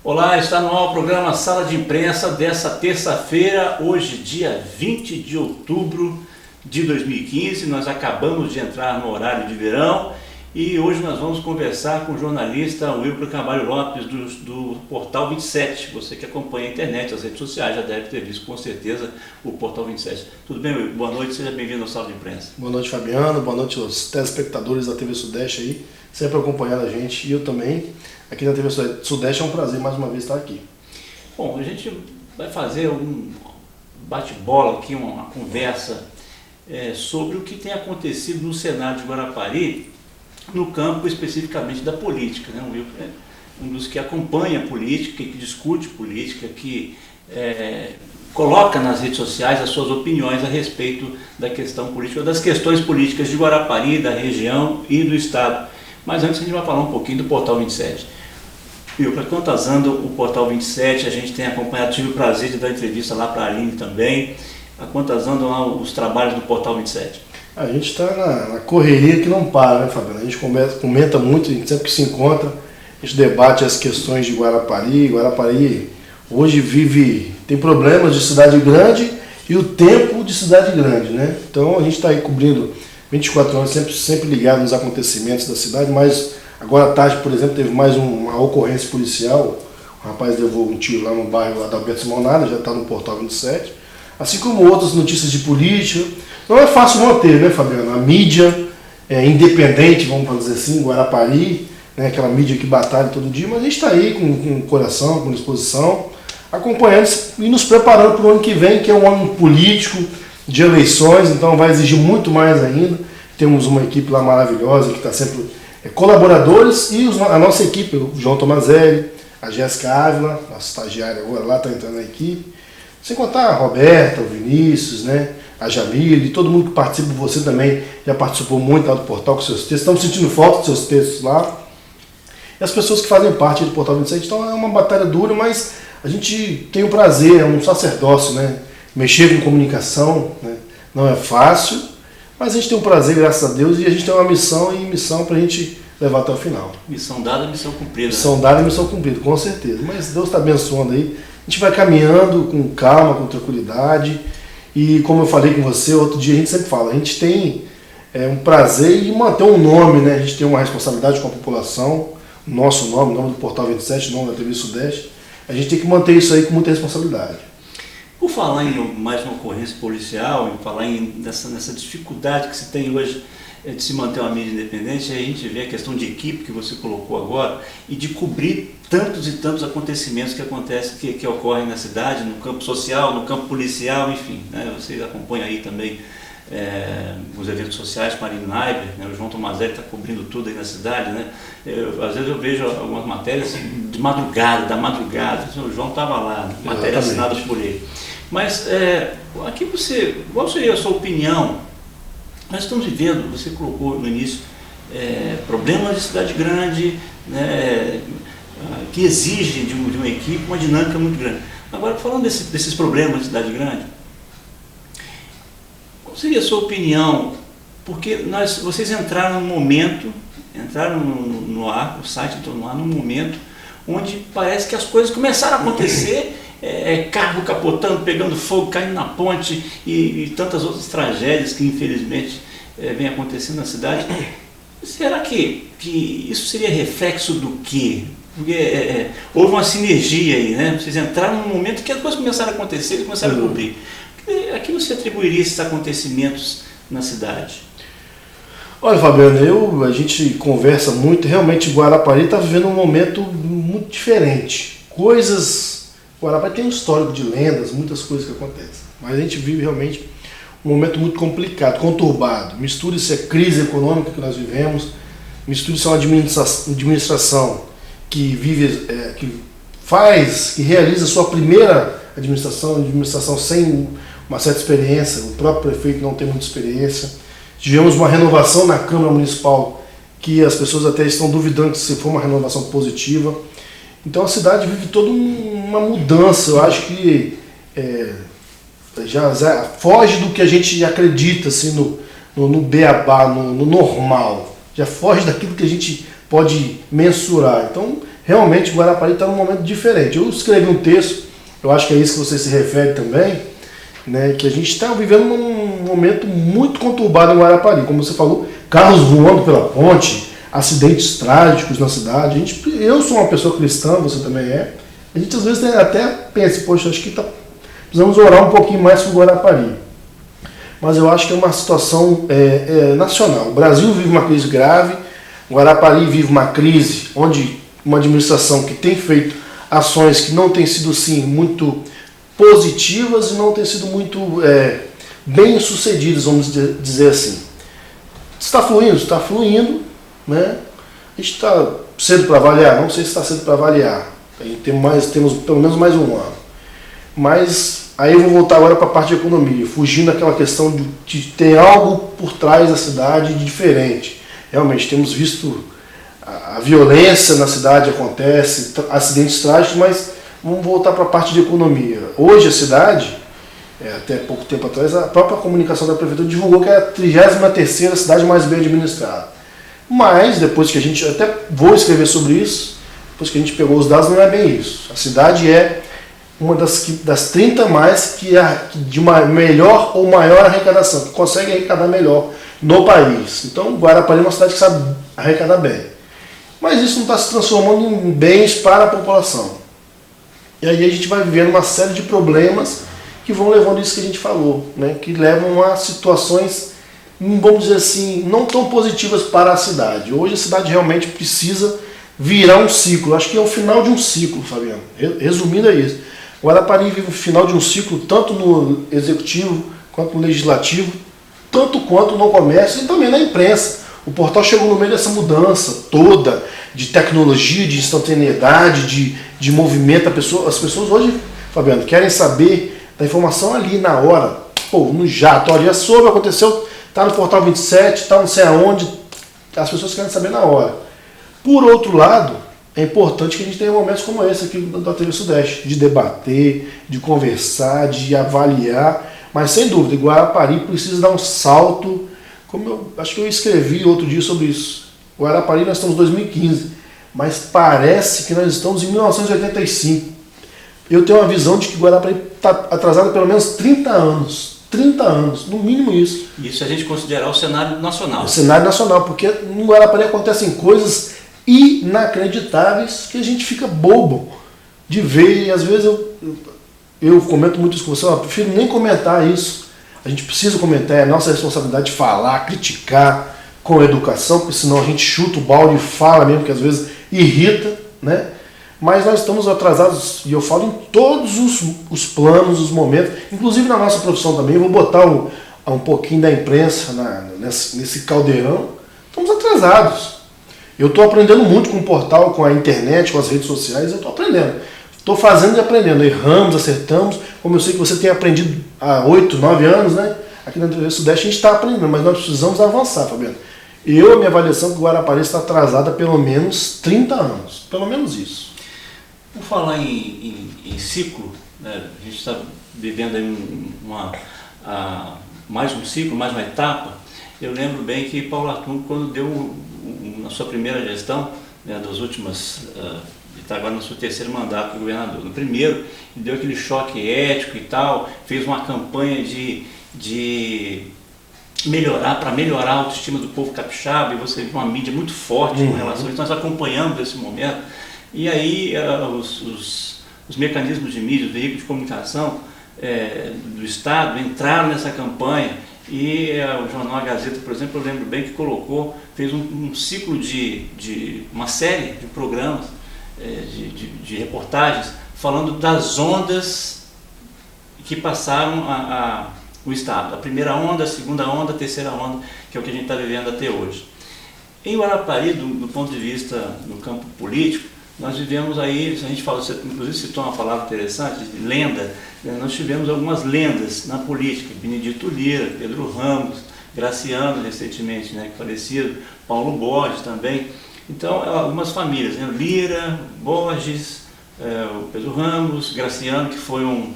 Olá, está no ar o programa Sala de Imprensa dessa terça-feira, hoje dia 20 de outubro de 2015. Nós acabamos de entrar no horário de verão e hoje nós vamos conversar com o jornalista Wilber Carvalho Lopes do Portal 27. Você que acompanha a internet, as redes sociais, já deve ter visto com certeza o Portal 27. Tudo bem, Wilber? Boa noite, seja bem-vindo ao Sala de Imprensa. Boa noite, Fabiano. Boa noite aos telespectadores da TV Sudeste aí, sempre acompanhando a gente, e eu também. Aqui na TV Sudeste é um prazer mais uma vez estar aqui. Bom, a gente vai fazer um bate-bola aqui, uma conversa sobre o que tem acontecido no Senado de Guarapari, no campo especificamente da política, né? O Wilber é um dos que acompanha a política, que discute política, que coloca nas redes sociais as suas opiniões a respeito da questão política, das questões políticas de Guarapari, da região e do estado. Mas antes a gente vai falar um pouquinho do Portal 27. Wilber, quantas andando o Portal 27, a gente tem acompanhado, tive o prazer de dar entrevista lá para a Aline também. A quantas andam lá os trabalhos do Portal 27? A gente está na correria que não para, né, Fabiano? A gente comenta muito, sempre que se encontra, a gente debate as questões de Guarapari. Guarapari hoje tem problemas de cidade grande e o tempo de cidade grande, né? Então a gente está aí cobrindo 24 horas, sempre ligado nos acontecimentos da cidade, mas agora à tarde, por exemplo, teve mais uma ocorrência policial. O rapaz levou um tiro lá no bairro Adalberto Simonada, já está no Portal 27. Assim como outras notícias de política. Não é fácil manter, né, Fabiano? A mídia independente, vamos dizer assim, Guarapari, né, aquela mídia que batalha todo dia, mas a gente está aí com coração, com disposição, acompanhando e nos preparando para o ano que vem, que é um ano político, de eleições, então vai exigir muito mais ainda. Temos uma equipe lá maravilhosa que está sempre colaboradores e a nossa equipe, o João Tomazelli, a Jéssica Ávila, nossa estagiária agora lá está entrando na equipe, sem contar a Roberta, o Vinícius, né, a Jamile, todo mundo que participa, você também já participou muito lá do portal com seus textos, estamos sentindo falta dos seus textos lá, e as pessoas que fazem parte do Portal 27, então é uma batalha dura, mas a gente tem o prazer, é um sacerdócio, né, mexer com comunicação, né, não é fácil, mas a gente tem um prazer, graças a Deus, e a gente tem uma missão para a gente levar até o final. Missão dada, missão cumprida. Missão dada e missão cumprida, com certeza. Mas Deus está abençoando aí. A gente vai caminhando com calma, com tranquilidade. E como eu falei com você, outro dia a gente sempre fala, a gente tem um prazer em manter um nome, né? A gente tem uma responsabilidade com a população, o nosso nome, o nome do Portal 27, o nome da TV Sudeste. A gente tem que manter isso aí com muita responsabilidade. Por falar em mais uma ocorrência policial, em falar nessa dificuldade que se tem hoje de se manter uma mídia independente, a gente vê a questão de equipe que você colocou agora e de cobrir tantos e tantos acontecimentos que ocorrem na cidade, no campo social, no campo policial, enfim, né? Vocês acompanham aí também os eventos sociais com a Aline Naiber, né? O João Tomazelli está cobrindo tudo aí na cidade, né? Às vezes eu vejo algumas matérias de madrugada, o João estava lá, matérias assinadas por ele. Mas aqui qual seria a sua opinião? Nós estamos vivendo, você colocou no início, problemas de cidade grande, né, que exigem de uma equipe uma dinâmica muito grande. Agora, falando desses problemas de cidade grande, qual seria a sua opinião? Porque vocês entraram no ar, o site entrou no ar num momento onde parece que as coisas começaram a acontecer, carro capotando, pegando fogo, caindo na ponte e tantas outras tragédias que infelizmente vem acontecendo na cidade. Será que isso seria reflexo do quê? Porque houve uma sinergia aí, né? Vocês entraram num momento que as coisas começaram a acontecer e começaram a cobrir. A que você atribuiria esses acontecimentos na cidade? Olha, Fabiano, a gente conversa muito, realmente Guarapari está vivendo um momento muito diferente. Guarapari tem um histórico de lendas, muitas coisas que acontecem, mas a gente vive realmente um momento muito complicado, conturbado. Mistura-se a crise econômica que nós vivemos, mistura-se uma administração que que realiza a sua primeira administração sem uma certa experiência, o próprio prefeito não tem muita experiência. Tivemos uma renovação na Câmara Municipal que as pessoas até estão duvidando se for uma renovação positiva. Então a cidade vive toda uma mudança, eu acho que já foge do que a gente acredita assim, no beabá, no normal, já foge daquilo que a gente pode mensurar. Então realmente Guarapari está num momento diferente. Eu escrevi um texto, eu acho que é isso que você se refere também, né, que a gente está vivendo um momento muito conturbado em Guarapari. Como você falou, carros voando pela ponte, acidentes trágicos na cidade. Eu sou uma pessoa cristã, você também é. A gente às vezes até pensa, poxa, acho que precisamos orar um pouquinho mais por Guarapari. Mas eu acho que é uma situação nacional. O Brasil vive uma crise grave, Guarapari vive uma crise onde uma administração que tem feito ações que não têm sido, sim, muito positivas e não têm sido muito bem sucedidas, vamos dizer assim. Está fluindo? Está fluindo, né? A gente está cedo para avaliar? Não sei se está cedo para avaliar. Temos pelo menos mais um ano. Mas aí eu vou voltar agora para a parte de economia, fugindo daquela questão de ter algo por trás da cidade de diferente. Realmente temos visto a violência na cidade acontece, acidentes trágicos, mas vamos voltar para a parte de economia. Hoje a cidade, até pouco tempo atrás, a própria comunicação da prefeitura divulgou que é a 33ª cidade mais bem administrada. Mas depois que a gente, até vou escrever sobre isso, depois que a gente pegou os dados, não é bem isso. A cidade é uma das 30 mais de uma melhor ou maior arrecadação, que consegue arrecadar melhor no país. Então, Guarapari é uma cidade que sabe arrecadar bem. Mas isso não está se transformando em bens para a população. E aí a gente vai vivendo uma série de problemas que vão levando isso que a gente falou, né? Que levam a situações, vamos dizer assim, não tão positivas para a cidade. Hoje a cidade realmente precisa virar um ciclo. Acho que é o final de um ciclo, Fabiano. Resumindo é isso. Guarapari vive o final de um ciclo, tanto no executivo quanto no legislativo, tanto quanto no comércio e também na imprensa. O portal chegou no meio dessa mudança toda de tecnologia, de instantaneidade, de movimento. As pessoas hoje, Fabiano, querem saber da informação ali na hora. Pô, no jato, olha, já soube, aconteceu, está no portal 27, está não sei aonde. As pessoas querem saber na hora. Por outro lado, é importante que a gente tenha momentos como esse aqui da TV Sudeste, de debater, de conversar, de avaliar. Mas sem dúvida, Guarapari precisa dar um salto. Como eu acho que eu escrevi outro dia sobre isso. Guarapari nós estamos em 2015, mas parece que nós estamos em 1985. Eu tenho uma visão de que Guarapari está atrasado pelo menos 30 anos. 30 anos, no mínimo isso. Isso a gente considerar o cenário nacional. O cenário nacional, porque no Guarapari acontecem coisas inacreditáveis que a gente fica bobo de ver. E às vezes eu comento muito isso com você, eu prefiro nem comentar isso. A gente precisa comentar, é nossa responsabilidade falar, criticar com educação, porque senão a gente chuta o balde e fala mesmo, que às vezes irrita, né? Mas nós estamos atrasados, e eu falo em todos os planos, os momentos, inclusive na nossa profissão também. Eu vou botar um pouquinho da imprensa nesse caldeirão. Estamos atrasados. Eu estou aprendendo muito com o portal, com a internet, com as redes sociais, eu estou aprendendo. Estou fazendo e aprendendo, erramos, acertamos, como eu sei que você tem aprendido há 8, 9 anos, né? Aqui na TV Sudeste a gente está aprendendo, mas nós precisamos avançar, Fabiano. A minha avaliação é que o Guarapari está atrasada há pelo menos 30 anos, pelo menos isso. Por falar em ciclo, né? A gente está vivendo aí mais um ciclo, mais uma etapa. Eu lembro bem que Paulo Artung, quando deu na sua primeira gestão, né, das últimas... está agora no seu terceiro mandato do governador. No primeiro, ele deu aquele choque ético e tal, fez uma campanha de para melhorar a autoestima do povo capixaba, e você viu uma mídia muito forte com relação a isso. Nós acompanhamos esse momento, e aí os mecanismos de mídia, os veículos de comunicação do Estado entraram nessa campanha, e o jornal A Gazeta, por exemplo, eu lembro bem que fez um ciclo uma série de programas, de reportagens, falando das ondas que passaram o Estado. A primeira onda, a segunda onda, a terceira onda, que é o que a gente está vivendo até hoje. Em Guarapari, do ponto de vista do campo político, nós vivemos aí, a gente fala, você inclusive citou uma palavra interessante, de lenda, nós tivemos algumas lendas na política, Benedito Lira, Pedro Ramos, Graciano recentemente, né, falecido, Paulo Borges também. Então, algumas famílias, né? Lira, Borges, o Pedro Ramos, Graciano, que foi um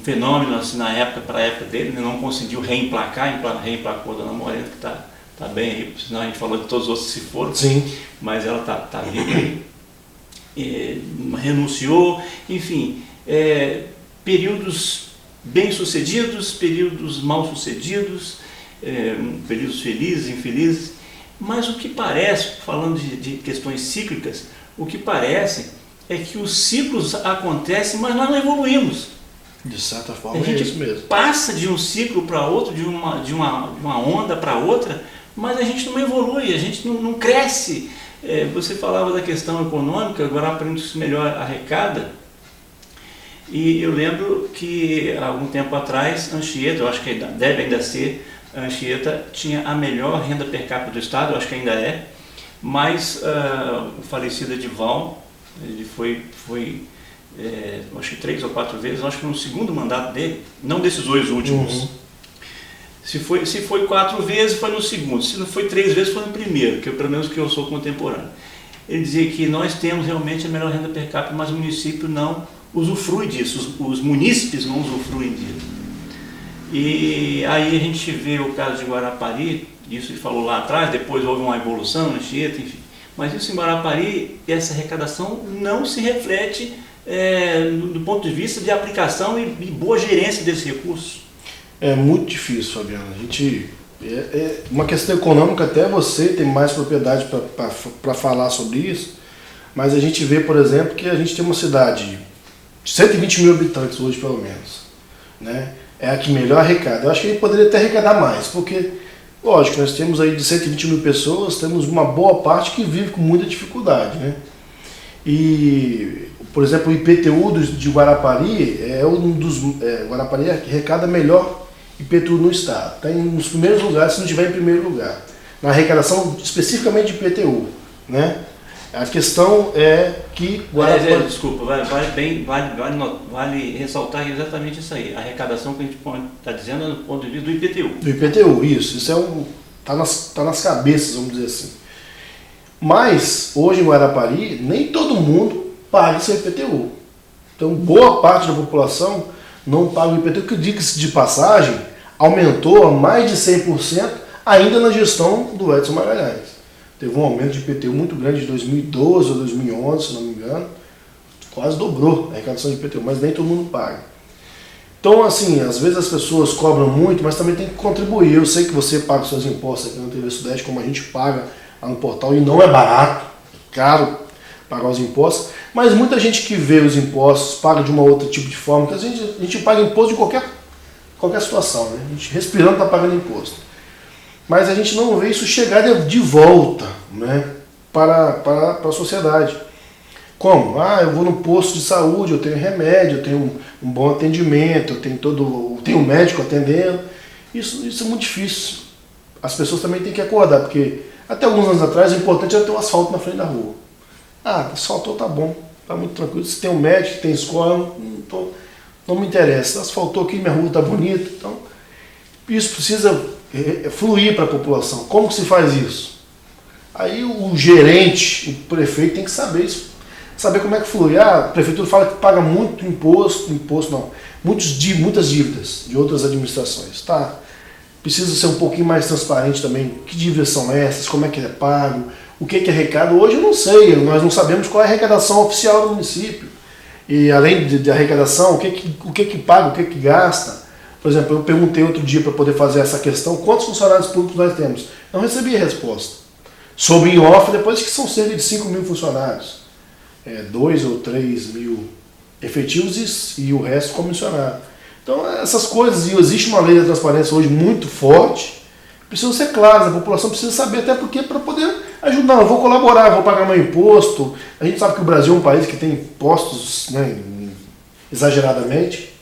fenômeno assim, para a época dele, né? Não conseguiu reemplacou a Dona Morena, que está bem aí, senão a gente falou de todos os outros que se foram, sim, mas ela está viva aí. renunciou, enfim, períodos bem-sucedidos, períodos mal-sucedidos, períodos felizes, infelizes, mas o que parece, falando de questões cíclicas, o que parece é que os ciclos acontecem, mas nós não evoluímos. De certa forma é isso mesmo. Passa de um ciclo para outro, de uma onda para outra, mas a gente não evolui, a gente não cresce. Você falava da questão econômica, agora aprende que melhor arrecada. E eu lembro que há algum tempo atrás, Anchieta, eu acho que deve ainda ser, a Anchieta tinha a melhor renda per capita do estado, eu acho que ainda é, mas o falecido Edival, ele foi acho que 3 ou 4 vezes, acho que no segundo mandato dele, não desses 2 últimos. Se foi 4 vezes, foi no segundo. Se não foi 3 vezes, foi no primeiro, que pelo menos que eu sou contemporâneo. Ele dizia que nós temos realmente a melhor renda per capita, mas o município não usufrui disso, os munícipes não usufruem disso. E aí a gente vê o caso de Guarapari, isso ele falou lá atrás, depois houve uma evolução, Anchieta, enfim. Mas isso em Guarapari, essa arrecadação não se reflete do ponto de vista de aplicação e boa gerência desses recursos. É muito difícil, Fabiano. Uma questão econômica, até você tem mais propriedade para falar sobre isso, mas a gente vê, por exemplo, que a gente tem uma cidade de 120 mil habitantes hoje, pelo menos, né? É a que melhor arrecada. Eu acho que ele poderia até arrecadar mais, porque, lógico, nós temos aí de 120 mil pessoas, temos uma boa parte que vive com muita dificuldade, né? E, por exemplo, o IPTU de Guarapari é um dos... Guarapari arrecada melhor IPTU no estado. Está nos primeiros lugares, se não estiver em primeiro lugar. Na arrecadação especificamente de IPTU, né? A questão é que Guarapari... Desculpa, vale ressaltar exatamente isso aí. A arrecadação que a gente está dizendo é do ponto de vista do IPTU. Do IPTU, isso. Isso tá nas cabeças, vamos dizer assim. Mas, hoje em Guarapari, nem todo mundo paga seu IPTU. Então, boa parte da população não paga o IPTU, que, diga-se de passagem, aumentou a mais de 100% ainda na gestão do Edson Magalhães. Teve um aumento de IPTU muito grande de 2012 ou 2011, se não me engano. Quase dobrou a arrecadação de IPTU, mas nem todo mundo paga. Então, assim, às vezes as pessoas cobram muito, mas também tem que contribuir. Eu sei que você paga os seus impostos aqui na TV Sudeste, como a gente paga lá no portal, e não é barato, caro pagar os impostos, mas muita gente que vê os impostos paga de uma outra tipo de forma, porque a gente paga imposto de qualquer situação, né? A gente respirando está pagando imposto. Mas a gente não vê isso chegar de volta, né, para a sociedade. Como? Eu vou no posto de saúde, eu tenho remédio, eu tenho um bom atendimento, eu tenho um médico atendendo. Isso é muito difícil. As pessoas também têm que acordar, porque até alguns anos atrás o importante era ter um asfalto na frente da rua. Asfaltou, tá bom, tá muito tranquilo. Se tem um médico, tem escola, não me interessa. Asfaltou aqui, minha rua tá bonita. Então, isso precisa fluir para a população. Como que se faz isso? Aí o gerente, o prefeito tem que saber isso. Saber como é que flui. A prefeitura fala que paga muito imposto não, muitas dívidas de outras administrações. Tá? Precisa ser um pouquinho mais transparente também. Que dívidas são essas? Como é que é pago? O que é arrecado? Hoje eu não sei, nós não sabemos qual é a arrecadação oficial do município. E além de arrecadação, o que paga, o que gasta. Por exemplo, eu perguntei outro dia para poder fazer essa questão, quantos funcionários públicos nós temos? Não recebi a resposta. Soube em off, depois que são cerca de 5 mil funcionários. 2 ou 3 mil efetivos e o resto comissionado. Então, essas coisas, e existe uma lei da transparência hoje muito forte, precisam ser claras, a população precisa saber, até porque para poder ajudar, eu vou colaborar, vou pagar meu imposto. A gente sabe que o Brasil é um país que tem impostos, né, exageradamente,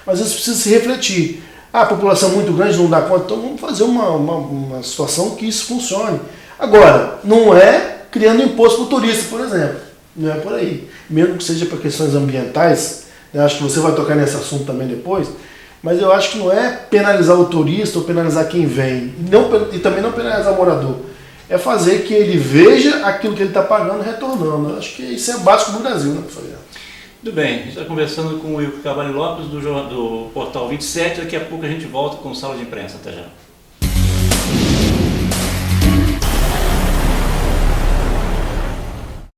mas isso precisa se refletir. A população é muito grande, não dá conta, então vamos fazer uma situação que isso funcione. Agora, não é criando imposto para o turista, por exemplo. Não é por aí. Mesmo que seja para questões ambientais, né, acho que você vai tocar nesse assunto também depois, mas eu acho que não é penalizar o turista ou penalizar quem vem, e também não penalizar o morador. É fazer que ele veja aquilo que ele está pagando retornando. Eu acho que isso é básico no Brasil, né, Fabiano? Tudo bem, a gente está conversando com o Wilker Carvalho Lopes do portal 27, daqui a pouco a gente volta com sala de imprensa, até já.